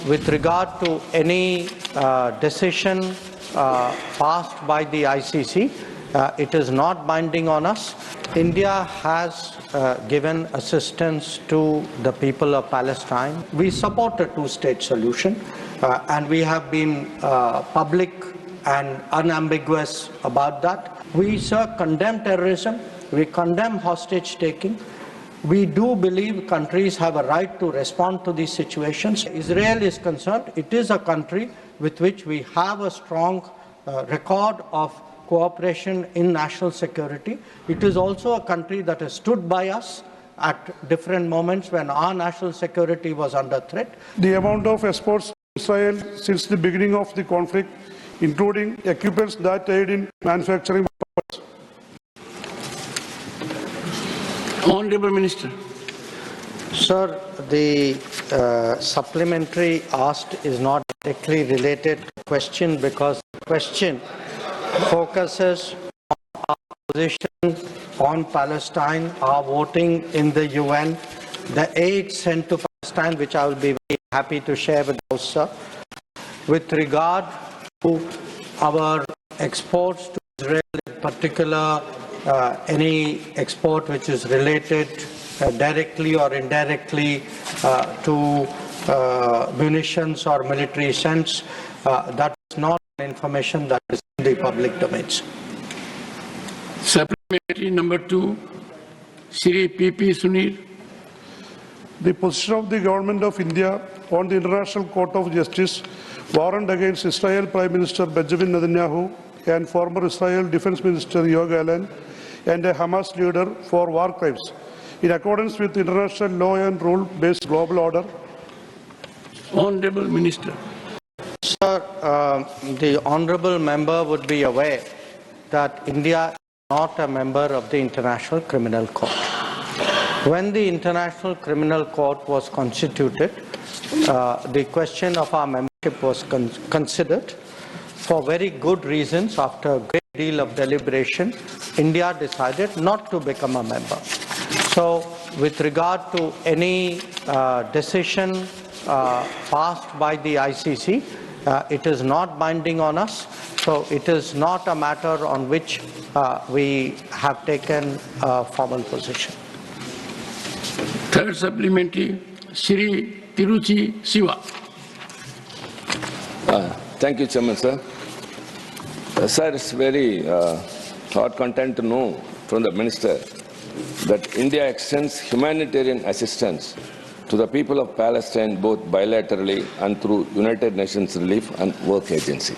with regard to any decision passed by the ICC, it is not binding on us. India has given assistance to the people of Palestine. We support a two-state solution, and we have been public and unambiguous about that. We, sir, condemn terrorism. We condemn hostage-taking. We do believe countries have a right to respond to these situations. Israel is concerned, it is a country with which we have a strong record of cooperation in national security. It is also a country that has stood by us at different moments when our national security was under threat. The amount of exports to Israel since the beginning of the conflict, including equipments that aid in manufacturing. Honourable Minister. Sir, the supplementary asked is not directly related to the question because the question focuses on our position on Palestine, our voting in the UN, the aid sent to Palestine, which I will be very happy to share with you, sir. With regard to our exports to Israel, in particular, any export which is related directly or indirectly to munitions or military sense, that is not information that is in the public domains. Supplementary number 2, Shri P.P. Sunil. The position of the Government of India on the International Court of Justice warrant against Israel Prime Minister Benjamin Netanyahu and former Israel Defense Minister Yoav Gallant and a Hamas leader for war crimes, in accordance with international law and rule-based global order. Honourable Minister. Sir, the Honourable Member would be aware that India is not a member of the International Criminal Court. When the International Criminal Court was constituted, the question of our membership was considered. For very good reasons, after a great deal of deliberation, India decided not to become a member. So, with regard to any decision passed by the ICC, it is not binding on us. So, it is not a matter on which we have taken a formal position. Third supplementary, Shri Tiruchi Siva. Thank you, Chairman, sir. Sir, it's very thought content to know from the Minister that India extends humanitarian assistance to the people of Palestine both bilaterally and through United Nations Relief and Work Agency.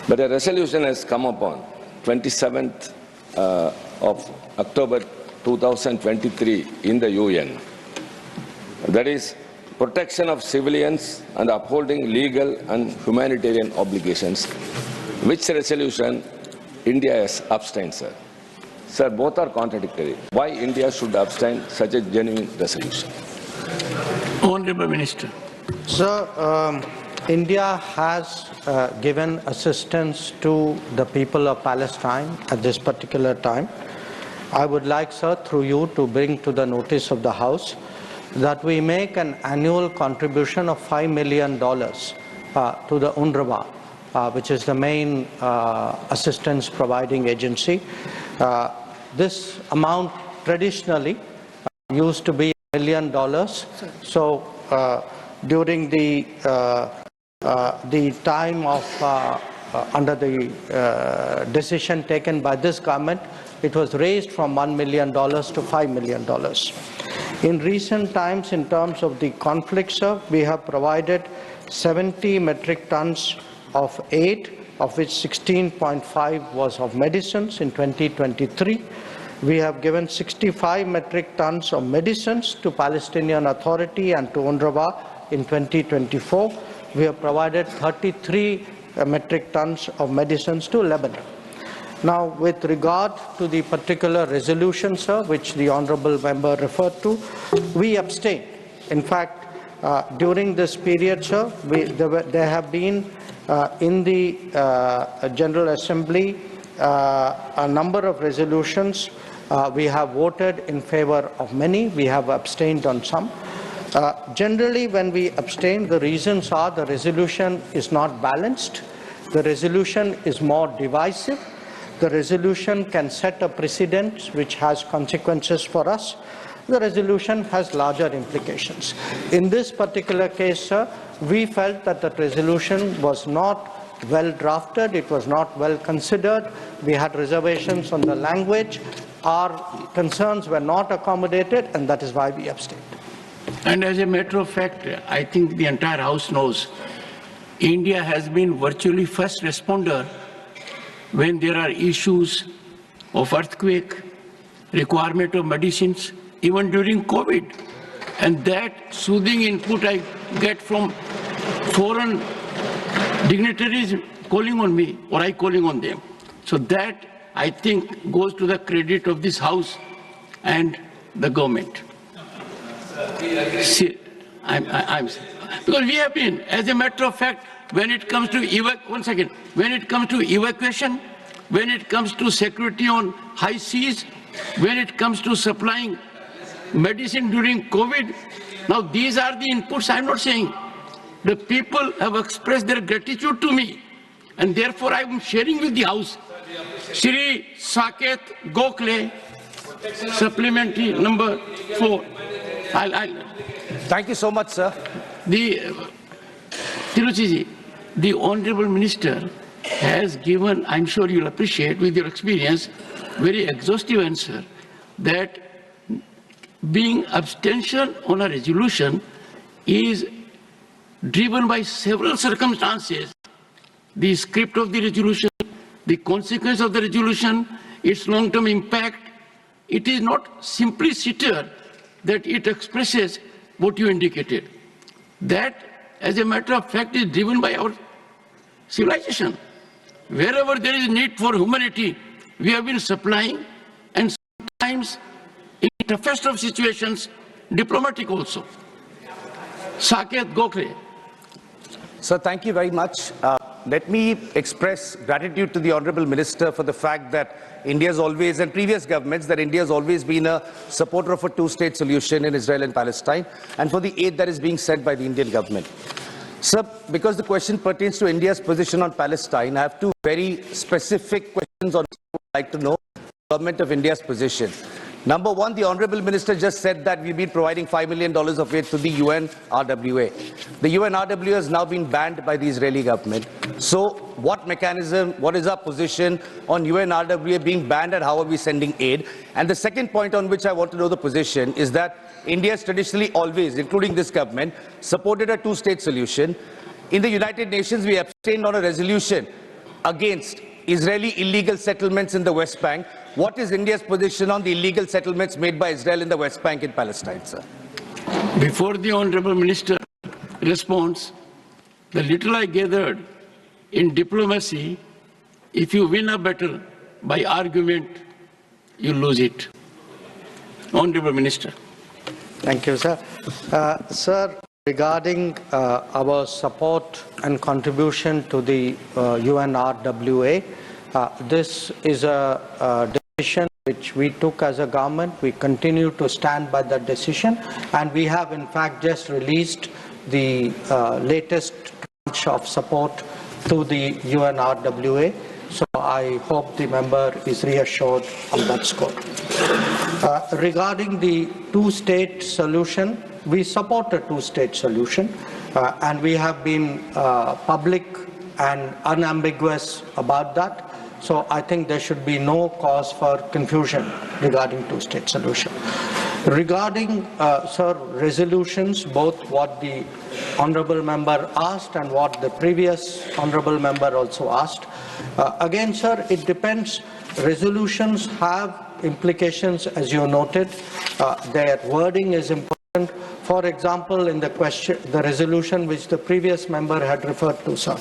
But a resolution has come upon 27th of October 2023 in the UN. That is protection of civilians and upholding legal and humanitarian obligations. Which resolution India has abstained, sir? Sir, both are contradictory. Why India should abstain such a genuine resolution? Honourable Minister. Sir, India has given assistance to the people of Palestine at this particular time. I would like, sir, through you to bring to the notice of the House that we make an annual contribution of $5 million to the UNRWA, which is the main assistance providing agency. This amount traditionally used to be $1 million. So during the time of under the decision taken by this government, it was raised from $1 million to $5 million. In recent times, in terms of the conflict, sir, we have provided 70 metric tons of aid, of which 16.5 was of medicines in 2023. We have given 65 metric tons of medicines to Palestinian Authority and to UNRWA in 2024. We have provided 33 metric tons of medicines to Lebanon. Now, with regard to the particular resolution, sir, which the Honourable Member referred to, we abstain. In fact, during this period, sir, there have been in the General Assembly a number of resolutions. We have voted in favor of many. We have abstained on some. Generally, when we abstain, the reasons are the resolution is not balanced, the resolution is more divisive, the resolution can set a precedent which has consequences for us, the resolution has larger implications. In this particular case, sir, we felt that the resolution was not well drafted, it was not well considered, we had reservations on the language, our concerns were not accommodated, and that is why we abstained. And as a matter of fact, I think the entire House knows, India has been virtually first responder when there are issues of earthquake, requirement of medicines, even during COVID. And that soothing input I get from foreign dignitaries calling on me, or I calling on them. So that, I think, goes to the credit of this House and the government. See, because we have been, as a matter of fact, when it comes to when it comes to evacuation, when it comes to security on high seas, when it comes to supplying medicine during COVID, now these are the inputs. I'm not saying. The people have expressed their gratitude to me, and therefore I am sharing with the House. Shri Saket Gokhale, supplementary number 4. Thank you so much, sir. Tiruchiji, the Honorable Minister has given, I'm sure you'll appreciate with your experience, very exhaustive answer that being abstention on a resolution is driven by several circumstances. The script of the resolution, the consequence of the resolution, its long-term impact. It is not simpliciter that it expresses what you indicated. That, as a matter of fact, is driven by our civilization. Wherever there is need for humanity, we have been supplying, and sometimes, in the toughest of situations, diplomatic also. Saket Gokhale. Sir, thank you very much. Let me express gratitude to the Honorable Minister for the fact that India has always, and previous governments, that India has always been a supporter of a two-state solution in Israel and Palestine, and for the aid that is being sent by the Indian government. Sir, because the question pertains to India's position on Palestine, I have two very specific questions on which I would like to know the government of India's position. Number one, the Honorable Minister just said that we've been providing $5 million of aid to the UNRWA. The UNRWA has now been banned by the Israeli government. So what mechanism, what is our position on UNRWA being banned, and how are we sending aid? And the second point on which I want to know the position is that India has traditionally always, including this government, supported a two-state solution. In the United Nations, we abstained on a resolution against Israeli illegal settlements in the West Bank. What is India's position on the illegal settlements made by Israel in the West Bank and Palestine, sir? Before the Honorable Minister responds, the little I gathered in diplomacy, if you win a battle by argument, you lose it. Honorable Minister. Thank you, sir. Sir, regarding our support and contribution to the UNRWA, this is a decision which we took as a government. We continue to stand by that decision, and we have in fact just released the latest tranche of support to the UNRWA. So I hope the member is reassured on that score. Regarding the two-state solution, we support a two-state solution, and we have been public and unambiguous about that. So I think there should be no cause for confusion regarding two-state solution. Regarding, sir, resolutions, both what the honourable member asked and what the previous honourable member also asked, again, sir, it depends. Resolutions have implications, as you noted. Their wording is important. For example, in the question, the resolution which the previous member had referred to, sir,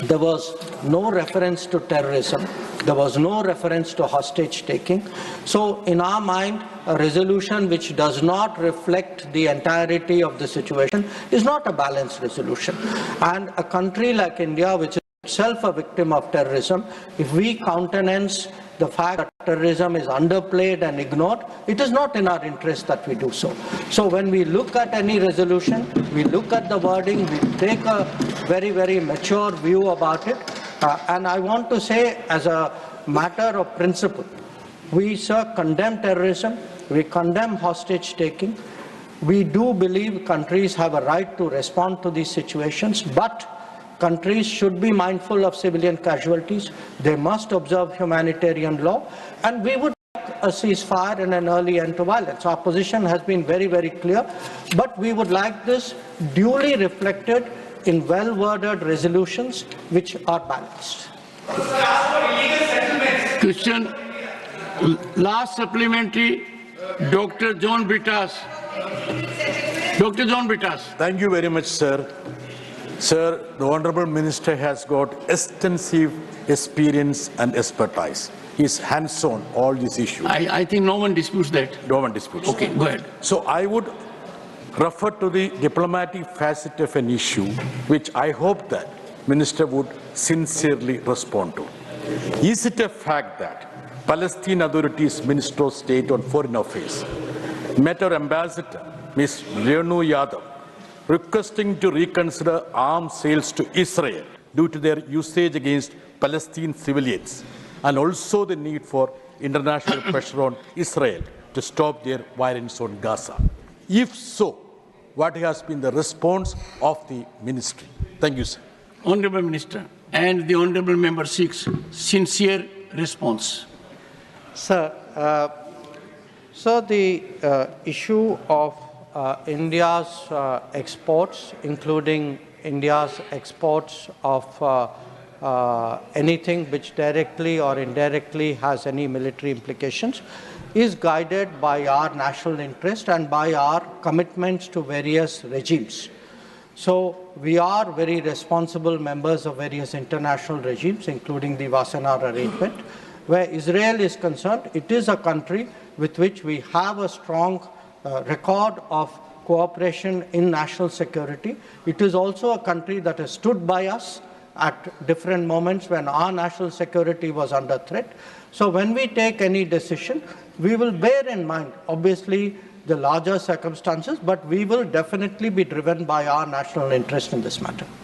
there was no reference to terrorism. There was no reference to hostage-taking. So, in our mind, a resolution which does not reflect the entirety of the situation is not a balanced resolution. And a country like India, which is itself a victim of terrorism, if we countenance the fact that terrorism is underplayed and ignored, it is not in our interest that we do so. So when we look at any resolution, we look at the wording, we take a very, very mature view about it. And I want to say, as a matter of principle, we, sir, condemn terrorism, we condemn hostage-taking. We do believe countries have a right to respond to these situations, but countries should be mindful of civilian casualties. They must observe humanitarian law, and we would like a ceasefire and an early end to violence. Our position has been very, very clear, but we would like this duly reflected in well-worded resolutions which are balanced. Question. Last supplementary, Dr. John Britas. Dr. John Britas. Thank you very much, sir. Sir, the Honorable Minister has got extensive experience and expertise. He's hands-on all these issues. I think no one disputes that. No one disputes. Okay, go ahead. So I would refer to the diplomatic facet of an issue, which I hope that Minister would sincerely respond to. Is it a fact that Palestine Authority's Minister of State on Foreign Affairs met our ambassador, Ms. Renu Yadav, requesting to reconsider arms sales to Israel due to their usage against Palestinian civilians, and also the need for international pressure on Israel to stop their violence on Gaza? If so, what has been the response of the ministry? Thank you, sir. Honorable Minister, and the Honorable Member seeks sincere response. Sir, so the issue of India's exports, including India's exports of anything which directly or indirectly has any military implications, is guided by our national interest and by our commitments to various regimes. So we are very responsible members of various international regimes, including the Wassenaar Arrangement. Where Israel is concerned, it is a country with which we have a strong record of cooperation in national security. It is also a country that has stood by us at different moments when our national security was under threat. So when we take any decision, we will bear in mind, obviously, the larger circumstances, but we will definitely be driven by our national interest in this matter.